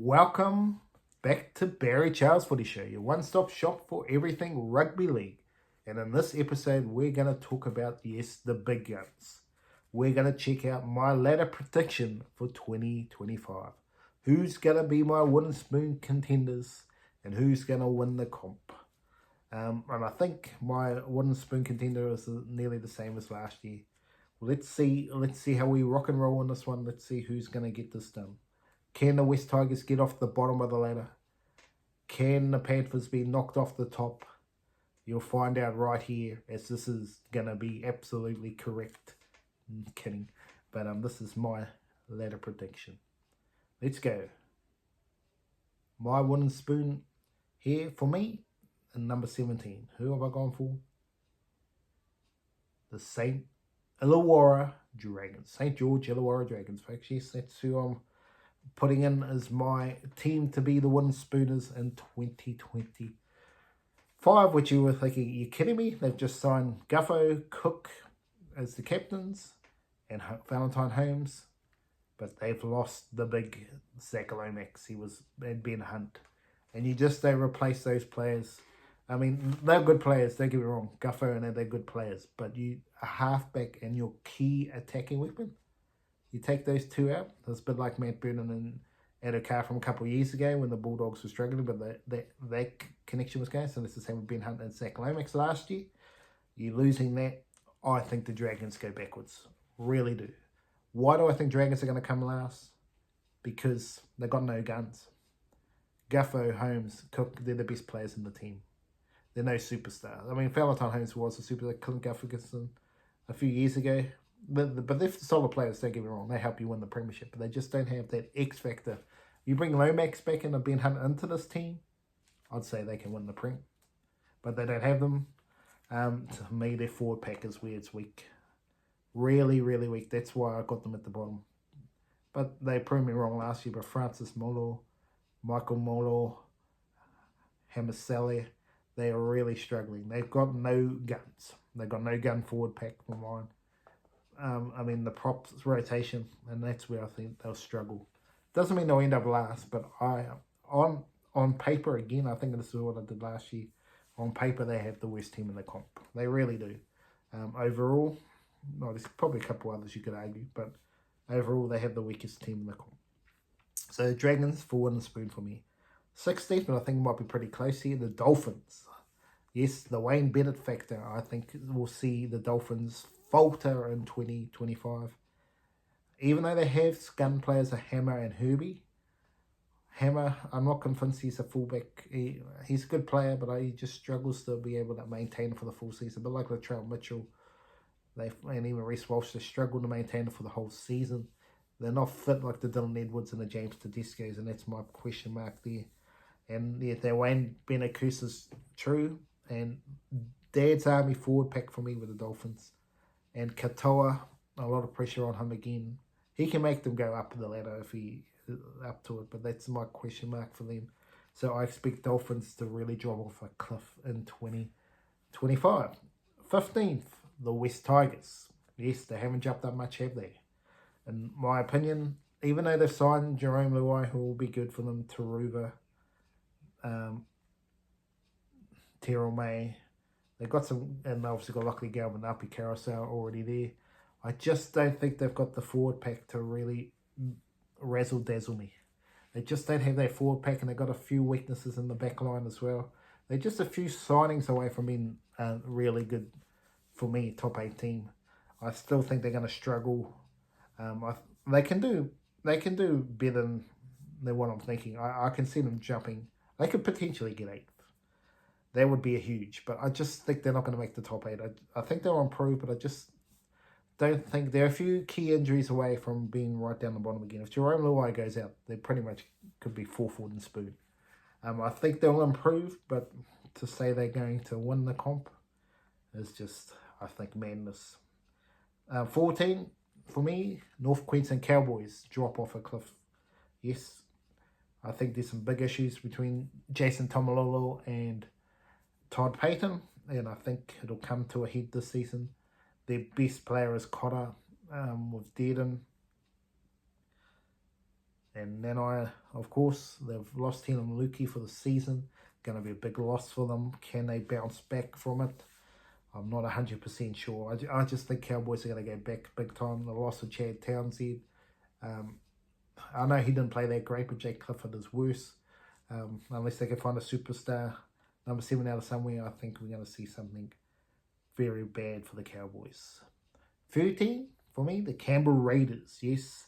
Welcome back to Barry Charles Footy Show, your one-stop shop for everything rugby league. And in this episode, we're going to talk about, yes, the big guns. We're going to check out my ladder prediction for 2025. Who's going to be my wooden spoon contenders and who's going to win the comp. And I think my wooden spoon contender is nearly the same as last year. Well, let's see how we rock and roll on this one. Let's see who's going to get this done. Can the West Tigers get off the bottom of the ladder? Can the Panthers be knocked off the top? You'll find out right here, as this is going to be absolutely correct. I'm kidding. But this is my ladder prediction. Let's go. My wooden spoon here for me, and number 17. Who have I gone for? The St. Illawarra Dragons. St. George Illawarra Dragons, folks. Yes, that's who I'm putting in as my team to be the wooden spooners in 2025, which you were thinking, are you kidding me? They've just signed Guffo, Cook as the captains and Valentine Holmes, but they've lost the big Zach Lomax. And Ben Hunt, and you just don't replace those players. I mean, they're good players, don't get me wrong, Guffo and they're good players, but a halfback and your key attacking weapon, you take those two out. It's a bit like Matt Brennan and Adokar from a couple of years ago when the Bulldogs were struggling, but that connection was going. So this is the same with Ben Hunt and Zach Lomax last year. You're losing that. I think the Dragons go backwards. Really do. Why do I think Dragons are going to come last? Because they've got no guns. Guffo, Holmes, Cook, they're the best players in the team. They're no superstars. I mean, Valentine Holmes was a superstar. Clint Gufferson a few years ago. But they're solid players, don't get me wrong. They help you win the premiership, but they just don't have that X factor. You bring Lomax back and Ben Hunt into this team, I'd say they can win the prem. But they don't have them. To me, their forward pack is where it's weak. Really, really weak. That's why I got them at the bottom. But they proved me wrong last year. But Francis Molo, Michael Molo, Hamaselli, they are really struggling. They've got no guns. They've got no gun forward pack for mine. I mean, the props rotation, and that's where I think they'll struggle. Doesn't mean they'll end up last, but on paper, again, I think this is what I did last year. On paper, they have the worst team in the comp. They really do. Overall, well, there's probably a couple others you could argue, but overall, they have the weakest team in the comp. So, Dragons for wooden spoon for me. 16th, but I think it might be pretty close here, the Dolphins. Yes, the Wayne Bennett factor. I think we'll see the Dolphins falter in 2025. Even though they have gun players, Hammer and Herbie. Hammer, I'm not convinced he's a fullback. He's a good player, but he just struggles to be able to maintain it for the full season. But like Latrell Mitchell, and even Reece Walsh, they struggle to maintain it for the whole season. They're not fit like the Dylan Edwards and the James Tedesco's, and that's my question mark there. And yeah, their Wayne Bennett curse is true. And Dad's Army forward pack for me with the Dolphins. And Katoa, a lot of pressure on him again. He can make them go up the ladder if he is up to it, but that's my question mark for them. So I expect Dolphins to really drop off a cliff in 2025. 15th, the West Tigers. Yes, they haven't jumped up much, have they? In my opinion, even though they've signed Jerome Luai, who will be good for them, Taruva, Terrell May, they've got some, and obviously got Lockley Galvin, Api Carousel already there. I just don't think they've got the forward pack to really razzle-dazzle me. They just don't have that forward pack, and they've got a few weaknesses in the back line as well. They're just a few signings away from being really good, for me, top 8 team. I still think they're going to struggle. They can do better than what I'm thinking. I can see them jumping. They could potentially get 8th. That would be a huge, but I just think they're not going to make the top 8. I think they'll improve, but I just don't think they're a few key injuries away from being right down the bottom again. If Jerome Luai goes out, they pretty much could be 4th wooden spoon. I think they'll improve, but to say they're going to win the comp is just, I think, madness. 14, for me, North Queensland Cowboys drop off a cliff. Yes, I think there's some big issues between Jason Tomalolo and Todd Payton, and I think it'll come to a head this season. Their best player is Cotter with Dearden. And then of course, they've lost Tina Maluki for the season. Going to be a big loss for them. Can they bounce back from it? I'm not 100% sure. I just think Cowboys are going to go back big time. The loss of Chad Townsend. I know he didn't play that great, but Jake Clifford is worse. Unless they can find a superstar, number 7 out of somewhere, I think we're going to see something very bad for the Cowboys. 13, for me, the Canberra Raiders. Yes,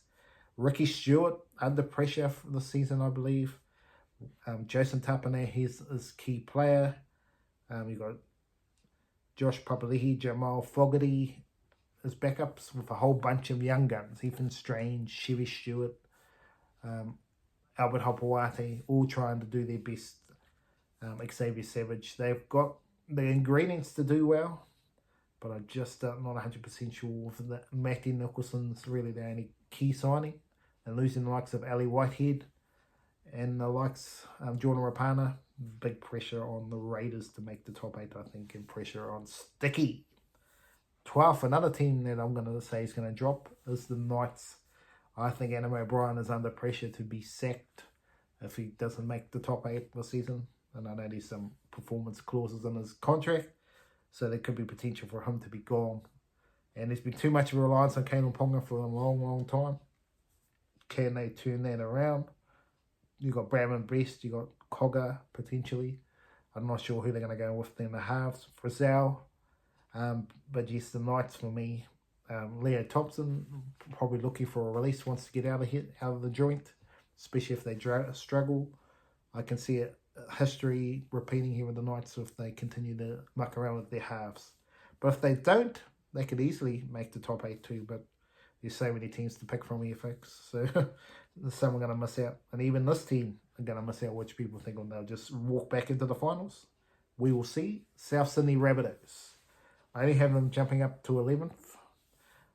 Ricky Stewart under pressure for the season, I believe. Jason Tapane, he's his key player. You got Josh Papali'i, Jamal Fogarty as backups with a whole bunch of young guns. Ethan Strange, Chevy Stewart, Albert Hopewate, all trying to do their best. Xavier Savage. They've got the ingredients to do well, but I'm just not 100% sure if Matty Nicholson's really the only key signing. And losing the likes of Ali Whitehead and the likes of Jordan Rapana, big pressure on the Raiders to make the top 8, I think, and pressure on Sticky. 12th, another team that I'm going to say is going to drop is the Knights. I think Adam O'Brien is under pressure to be sacked if he doesn't make the top 8 this season. And I know there's some performance clauses in his contract, so there could be potential for him to be gone. And there's been too much of a reliance on Kalen Ponga for a long, long time. Can they turn that around? You got Bradman Best, you got Cogger potentially. I'm not sure who they're going to go with in the halves. Frizzell, but yes, the Knights for me. Leo Thompson probably looking for a release, wants to get out of the joint, especially if they struggle. I can see a history repeating here with the Knights if they continue to muck around with their halves. But if they don't, they could easily make the top 8 too. But there's so many teams to pick from here, folks. So some are going to miss out. And even this team are going to miss out, which people think they'll just walk back into the finals. We will see. South Sydney Rabbitohs. I only have them jumping up to 11th.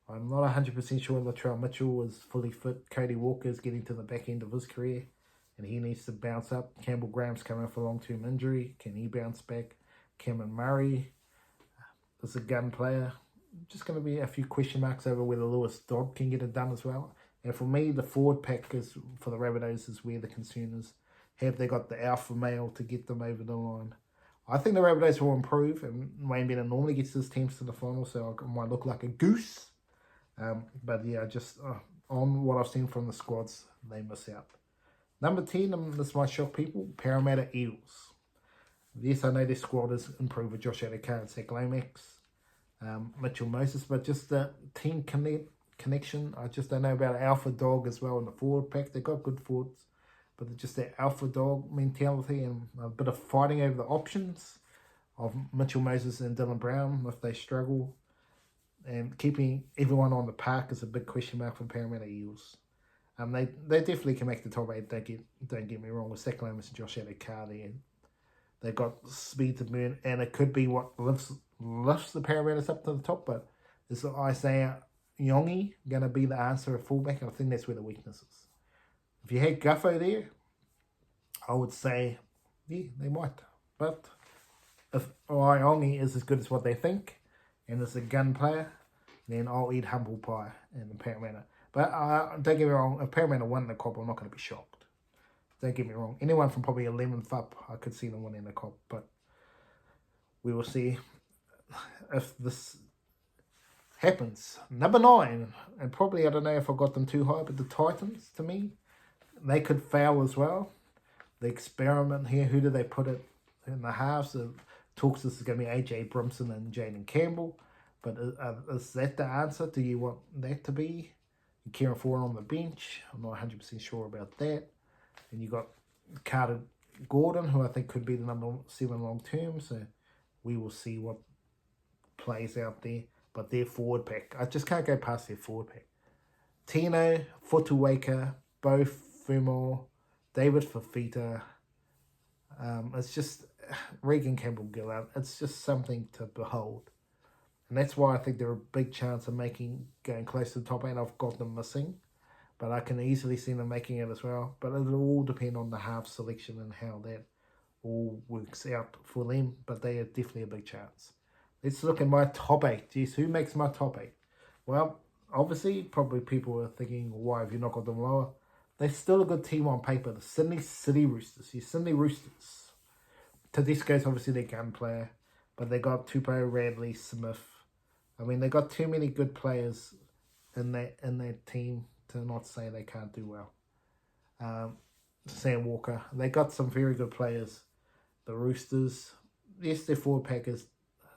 I'm not 100% sure Latrell Mitchell is fully fit. Cody Walker is getting to the back end of his career, and he needs to bounce up. Campbell Graham's coming off a long-term injury. Can he bounce back? Cameron Murray is a gun player. Just going to be a few question marks over whether Lewis Dodd can get it done as well. And for me, the forward pack is for the Rabbitohs is where the concern is. Have they got the alpha male to get them over the line? I think the Rabbitohs will improve, and Wayne Bennett normally gets his teams to the final, so I might look like a goose. But yeah, just on what I've seen from the squads, they miss out. Number 10, and this might shock people, Parramatta Eels. Yes, I know their squad has improved with Josh Adokar and Zach Lomax, Mitchell Moses, but just the team connection, I just don't know about alpha dog as well in the forward pack. They've got good forwards, but just that alpha dog mentality and a bit of fighting over the options of Mitchell Moses and Dylan Brown if they struggle. And keeping everyone on the park is a big question mark for Parramatta Eels. They definitely can make the top 8. Don't get me wrong with Zach Lomax and Josh Adokar there. They've got speed to burn, and it could be what lifts the Parramatta's up to the top. But is Isaiah Yongi going to be the answer at fullback? I think that's where the weakness is. If you had Guffo there, I would say, yeah, they might. But if Yongi is as good as what they think, and is a gun player, then I'll eat humble pie in the Parramatta. But don't get me wrong, if Parramatta won the Cop, I'm not going to be shocked. Don't get me wrong. Anyone from probably 11th up, I could see them winning the Cop. But we will see if this happens. Number 9, and probably I don't know if I got them too high, but the Titans, to me, they could fail as well. The experiment here, who do they put it in the halves? The talks this is going to be AJ Brimson and Jaden Campbell. But is that the answer? Do you want that to be? Kieran Ford on the bench. I'm not 100% sure about that. And you got Carter Gordon, who I think could be the number 7 long term. So we will see what plays out there. But their forward pack, I just can't go past their forward pack. Tino, Fotuweka, Bo Fumo, David Fafita. It's just Regan Campbell-Gillard. It's just something to behold. And that's why I think they're a big chance of going close to the top 8. I've got them missing. But I can easily see them making it as well. But it'll all depend on the half selection and how that all works out for them. But they are definitely a big chance. Let's look at my top 8. Geez, who makes my top 8? Well, obviously, probably people are thinking, why have you not got them lower? they're still a good team on paper. The Sydney City Roosters. Your Sydney Roosters. Tedesco's obviously their gun player, but they got Tupou, Radley, Smith. I mean, they got too many good players in that team to not say they can't do well. Sam Walker. They got some very good players. The Roosters, yes, their forward pack is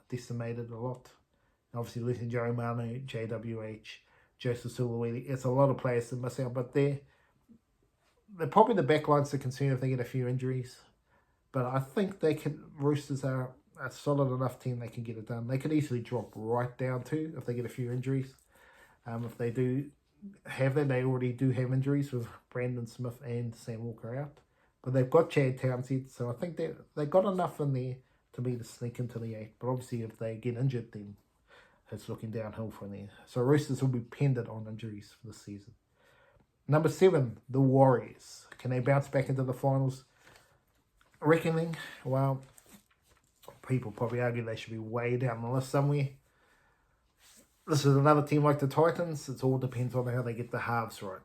decimated a lot. Obviously, losing Joe Manu, JWH, Joseph Sulawesi. It's a lot of players to miss out, but they're probably the backlines to concern if they get a few injuries. But I think Roosters are a solid enough team they can get it done. They could easily drop right down to if they get a few injuries. If they do have that, they already do have injuries with Brandon Smith and Sam Walker out. But they've got Chad Townsend, so I think they got enough in there to be to sneak into the 8. But obviously, if they get injured, then it's looking downhill from there. So Roosters will be dependent on injuries for this season. Number 7, the Warriors. Can they bounce back into the finals? Reckoning, well, people probably argue they should be way down the list somewhere. This is another team like the Titans. It all depends on how they get the halves right.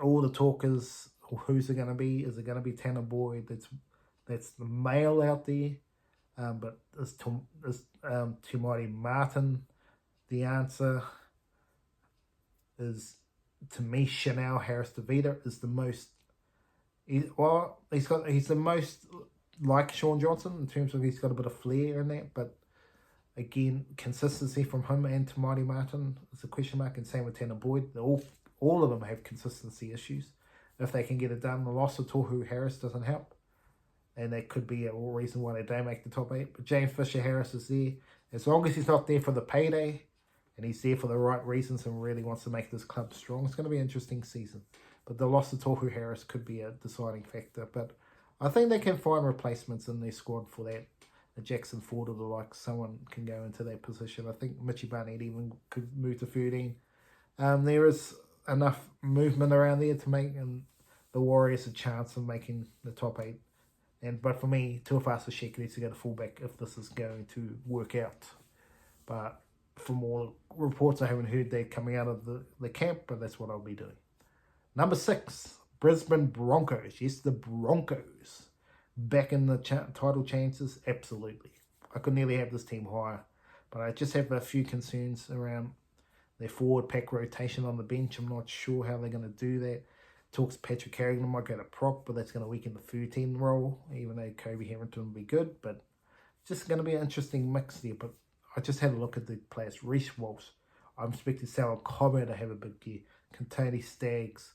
All the talk is, who's it going to be? Is it going to be Tanner Boyd? That's the male out there. But is Timothy Martin the answer? Is, to me, Chanel Harris-Tavita is the most... he's the most like Sean Johnson in terms of he's got a bit of flair in that, but again, consistency from him and Tamati Martin is a question mark, and same with Tanner Boyd. All of them have consistency issues. If they can get it done, the loss of Tohu Harris doesn't help, and that could be a reason why they don't make the top 8. But James Fisher-Harris is there. As long as he's not there for the payday, and he's there for the right reasons and really wants to make this club strong, it's going to be an interesting season. But the loss of Tohu Harris could be a deciding factor. But I think they can find replacements in their squad for that. A Jackson Ford or the like, someone can go into that position. I think Mitchie Barnett even could move to 13. There is enough movement around there to make the Warriors a chance of making the top 8. But for me, Tuafasa Sheck needs to go to fullback if this is going to work out. But from all reports, I haven't heard they're coming out of the camp, but that's what I'll be doing. Number 6, Brisbane Broncos. Yes, the Broncos. Back in the title chances? Absolutely. I could nearly have this team higher, but I just have a few concerns around their forward pack rotation on the bench. I'm not sure how they're going to do that. Talks Patrick Carrigan might go to prop, but that's going to weaken the Footy role, even though Kobe Harrington will be good. But it's just going to be an interesting mix there. But I just had a look at the players. Reece Walsh. I'm expecting Sal Cobbo to have a big year. Contoni Staggs.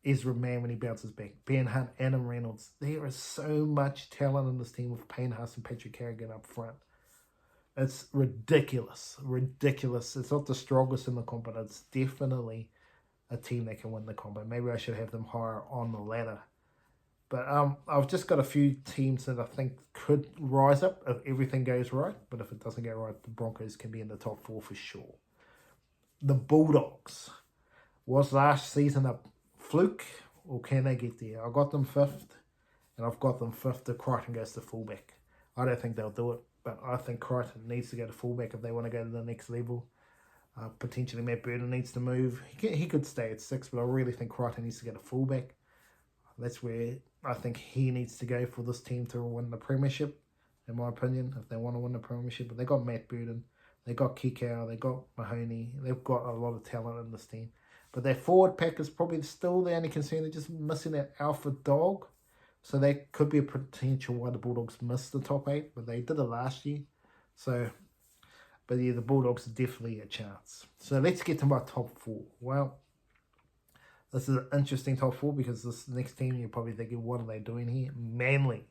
Ezra Mann when he bounces back. Ben Hunt, Adam Reynolds. There is so much talent in this team with Payne Haas and Patrick Carrigan up front. It's ridiculous. Ridiculous. It's not the strongest in the comp, but it's definitely a team that can win the comp. Maybe I should have them higher on the ladder. But I've just got a few teams that I think could rise up if everything goes right. But if it doesn't go right, the Broncos can be in the top 4 for sure. The Bulldogs. Was last season a fluke, or can they get there? I got them 5th, and I've got them 5th if Crichton goes to fullback. I don't think they'll do it, but I think Crichton needs to go to fullback if they want to go to the next level. Potentially Matt Burton needs to move. He could stay at 6, but I really think Crichton needs to go to fullback. That's where I think he needs to go for this team to win the premiership, in my opinion, if they want to win the premiership. But they got Matt Burton, they got Kikau, they got Mahoney. They've got a lot of talent in this team. But their forward pack is probably still the only concern. They're just missing that alpha dog. So that could be a potential why the Bulldogs missed the top 8. But they did it last year. But yeah, the Bulldogs are definitely a chance. So let's get to my top 4. Well, this is an interesting top 4 because this next team you're probably thinking, what are they doing here? Manly.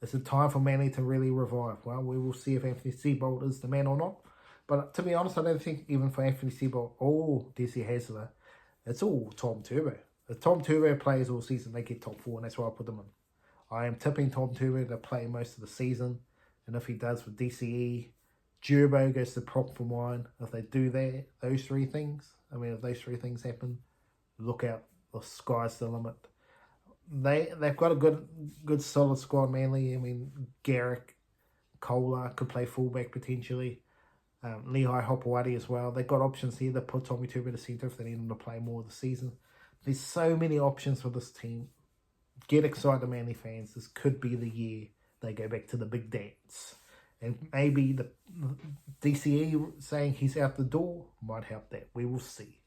It's a time for Manly to really revive. Well, we will see if Anthony Seibold is the man or not. But to be honest, I don't think even for Anthony Seibold or Desi Hasler, it's all Tom Turbo. If Tom Turbo plays all season, they get top 4, and that's why I put them in. I am tipping Tom Turbo to play most of the season, and if he does with DCE, Gerbo goes to prop for mine. If they do that, those 3 things, if those 3 things happen, look out. The sky's the limit. They've got a good solid squad, Manly. Garrick, Kohler could play fullback potentially. Lehigh Hopewadi as well. They've got options here. They put Tommy Turbo to centre if they need him to play more of the season. There's so many options for this team. Get excited, Manly fans. This could be the year they go back to the big dance. And maybe the DCE saying he's out the door might help that. We will see.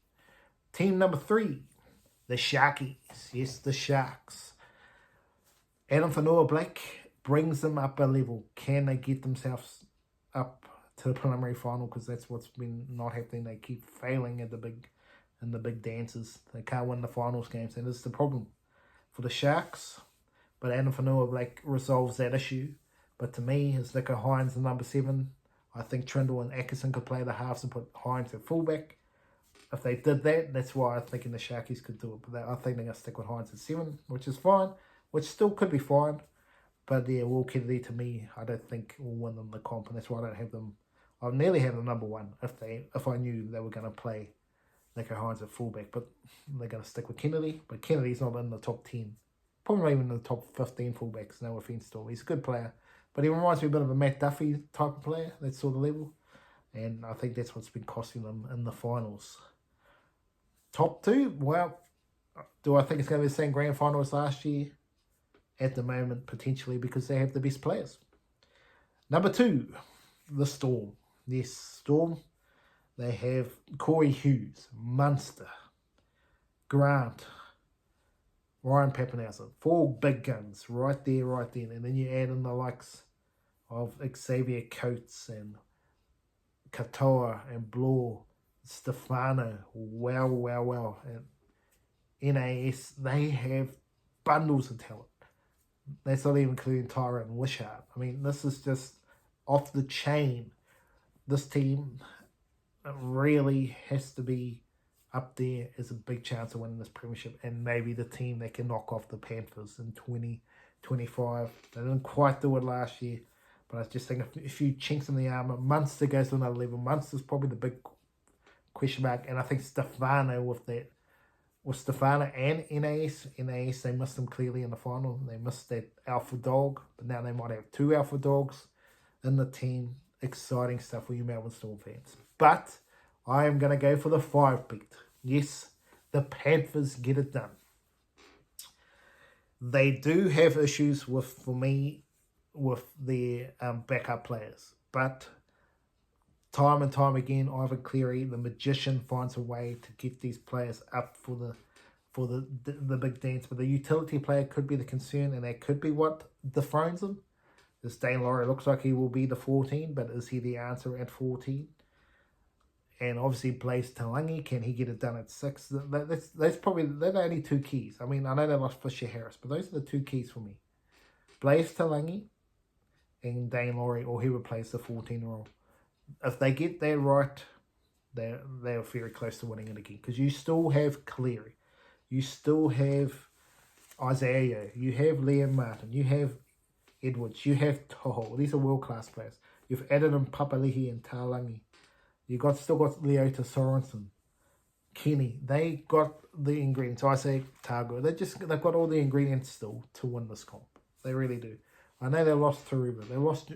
Team number 3, the Sharkies. Yes, the Sharks. Adam Fanua-Blake brings them up a level. Can they get themselves up to the preliminary final? Because that's what's been not happening. They keep failing at the big dances. They can't win the finals games, and it's the problem for the Sharks. But Adam Fanua-Blake resolves that issue. But to me, it's Nico Hines, the number 7. I think Trindle and Atkinson could play the halves and put Hines at fullback. If they did that, that's why I'm thinking the Sharkies could do it. But I think they're going to stick with Hines at 7, which is fine. Which still could be fine. But yeah, Will Kennedy, to me, I don't think will win them the comp. And that's why I don't have them. I'll nearly have them number 1 if I knew they were going to play Nico Hines at fullback. But they're going to stick with Kennedy. But Kennedy's not in the top 10. Probably not even in the top 15 fullbacks. No offence to him. He's a good player. But he reminds me a bit of a Matt Duffy type of player, that sort of level. And I think that's what's been costing them in the finals. Top 2, well, do I think it's going to be the same grand final as last year? At the moment, potentially, because they have the best players. Number 2, the Storm. Yes, Storm. They have Corey Hughes, Munster, Grant, Ryan Papenhausen. 4 big guns right there, right then. And then you add in the likes of Xavier Coates and Katoa and Bloor, Stefano. Wow. And NAS, they have bundles of talent. That's not even including Tyra and Wishart. I mean, this is just off the chain. This team really has to be up there as a big chance of winning this premiership, and maybe the team that can knock off the Panthers in 2025. They didn't quite do it last year, but I just think a few chinks in the armour. Munster goes to another level. Munster's probably the big question mark, and I think Stefano with Stefano and NAS, they missed them clearly in the final. They missed that alpha dog, but now they might have 2 alpha dogs in the team. Exciting stuff for you Melbourne Storm fans. But I am going to go for the 5 beat. Yes, the Panthers get it done. They do have issues for me, with their backup players. But time and time again, Ivan Cleary, the magician, finds a way to get these players up for the big dance. But the utility player could be the concern, and that could be what dethrones them. This Dane Laurie looks like he will be the 14, but is he the answer at 14? And obviously Blaise Talangi, can he get it done at 6? That's probably, they're the only 2 keys. I mean, I know they lost Fisher Harris, but those are the 2 keys for me. Blaise Talangi and Dane Laurie, or whoever plays the 14-year-old. If they get that right, they're very close to winning it again. Because you still have Cleary. You still have Isaiah. You have Liam Martin. You have Edwards. You have Toho. These are world-class players. You've added in Papali'i and Talangi. You still got Leota Sorensen, Kenny. They got the ingredients. I say Targo. They've got all the ingredients still to win this comp. They really do. I know they lost Taruba. They lost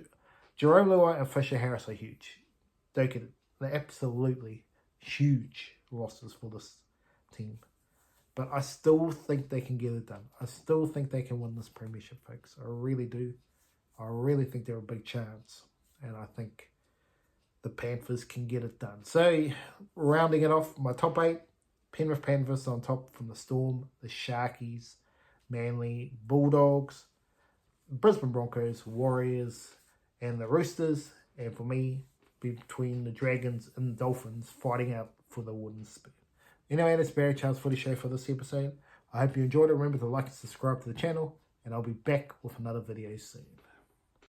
Jerome Luai and Fisher Harris are huge. Don't get it. They're absolutely huge losses for this team. But I still think they can get it done. I still think they can win this premiership, folks. I really do. I really think they're a big chance. And I think the Panthers can get it done. So, rounding it off, my top 8, Penrith Panthers on top from the Storm, the Sharkies, Manly, Bulldogs, Brisbane Broncos, Warriors, and the Roosters. And for me, between the Dragons and the Dolphins, fighting out for the wooden spoon. Anyway, that's Barry Charles Footy Show for this episode. I hope you enjoyed it. Remember to like and subscribe to the channel, and I'll be back with another video soon.